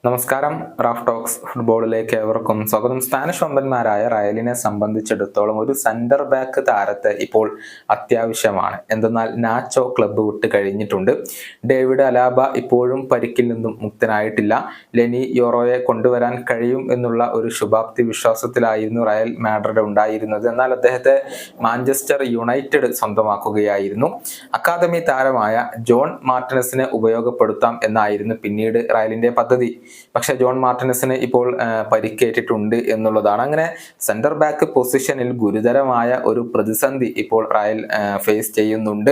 നമസ്കാരം. Raf talks ഫുട്ബോളിലേക്ക് ഏവർക്കും സ്വാഗതം. സ്പാനിഷ് വമ്പന്മാരായ റയലിനെ സംബന്ധിച്ചിടത്തോളം ഒരു സെന്റർ ബാക്ക് താരത്തെ ഇപ്പോൾ അത്യാവശ്യമാണ്. എന്തെന്നാൽ നാച്ചോ ക്ലബ്ബ് വിട്ട് കഴിഞ്ഞിട്ടുണ്ട്. ഡേവിഡ് അലാബ ഇപ്പോഴും പരിക്കിൽ നിന്നും മുക്തനായിട്ടില്ല. ലെനി യോറോയെ കൊണ്ടുവരാൻ കഴിയും എന്നുള്ള ഒരു ശുഭാപ്തി വിശ്വാസത്തിലായിരുന്നു റയൽ മാഡ്രിഡ് ഉണ്ടായിരുന്നത്. എന്നാൽ അദ്ദേഹത്തെ മാഞ്ചസ്റ്റർ യുണൈറ്റഡ് സ്വന്തമാക്കുകയായിരുന്നു. അക്കാദമി താരമായ ജോൺ മാർട്ടിനസിനെ ഉപയോഗപ്പെടുത്താം എന്നായിരുന്നു പിന്നീട് റയലിന്റെ പദ്ധതി. പക്ഷെ ജോൺ മാർട്ടിനസിന് ഇപ്പോൾ പരിക്കേറ്റിട്ടുണ്ട് എന്നുള്ളതാണ്. അങ്ങനെ സെന്റർ ബാക്ക് പൊസിഷനിൽ ഗുരുതരമായ ഒരു പ്രതിസന്ധി ഇപ്പോൾ റയൽ ഫേസ് ചെയ്യുന്നുണ്ട്.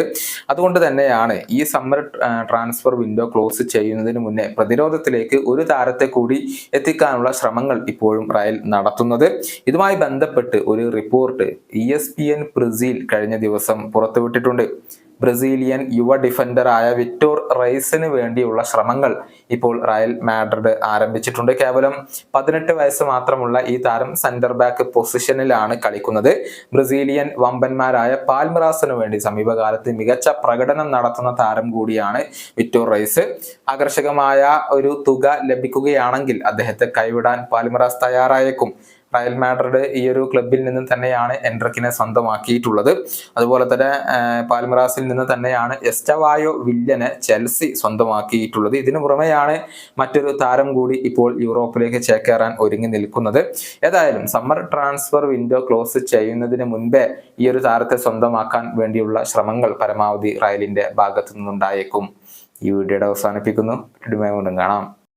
അതുകൊണ്ട് തന്നെയാണ് ഈ സമ്മർ ട്രാൻസ്ഫർ വിൻഡോ ക്ലോസ് ചെയ്യുന്നതിന് മുന്നേ പ്രതിരോധത്തിലേക്ക് ഒരു താരത്തെ കൂടി എത്തിക്കാനുള്ള ശ്രമങ്ങൾ ഇപ്പോഴും റയൽ നടത്തുന്നത്. ഇതുമായി ബന്ധപ്പെട്ട് ഒരു റിപ്പോർട്ട് ESPN ബ്രസീൽ കഴിഞ്ഞ ദിവസം പുറത്തുവിട്ടിട്ടുണ്ട്. ബ്രസീലിയൻ യുവ ഡിഫൻഡറായ വിക്ടോർ റൈസിന് വേണ്ടിയുള്ള ശ്രമങ്ങൾ ഇപ്പോൾ റയൽ മാഡ്രിഡ് ആരംഭിച്ചിട്ടുണ്ട്. കേവലം 18 വയസ്സ് മാത്രമുള്ള ഈ താരം സെന്റർ ബാക്ക് പൊസിഷനിലാണ് കളിക്കുന്നത്. ബ്രസീലിയൻ വമ്പന്മാരായ പാൽമിറാസിന് വേണ്ടി സമീപകാലത്ത് മികച്ച പ്രകടനം നടത്തുന്ന താരം കൂടിയാണ് വിക്ടോർ റൈസ്. ആകർഷകമായ ഒരു തുക ലഭിക്കുകയാണെങ്കിൽ അദ്ദേഹത്തെ കൈവിടാൻ പാൽമിറാസ് തയ്യാറായേക്കും. റയൽ മാഡ്രിഡ് ഈ ഒരു ക്ലബിൽ നിന്ന് തന്നെയാണ് എൻട്രിക്കിനെ സ്വന്തമാക്കിയിട്ടുള്ളത്. അതുപോലെ തന്നെ പാൽമിറാസിൽ നിന്ന് തന്നെയാണ് എസ്റ്റവായോ വില്യനെ ചെൽസി സ്വന്തമാക്കിയിട്ടുള്ളത്. ഇതിനു പുറമെയാണ് മറ്റൊരു താരം കൂടി ഇപ്പോൾ യൂറോപ്പിലേക്ക് ചേക്കേറാൻ ഒരുങ്ങി നിൽക്കുന്നത്. ഏതായാലും സമ്മർ ട്രാൻസ്ഫർ വിൻഡോ ക്ലോസ് ചെയ്യുന്നതിന് മുൻപേ ഈ ഒരു താരത്തെ സ്വന്തമാക്കാൻ വേണ്ടിയുള്ള ശ്രമങ്ങൾ പരമാവധി റയലിന്റെ ഭാഗത്തു നിന്നുണ്ടായേക്കും. ഈ വീഡിയോയുടെ അവസാനിപ്പിക്കുന്നു. വീണ്ടും കാണാം.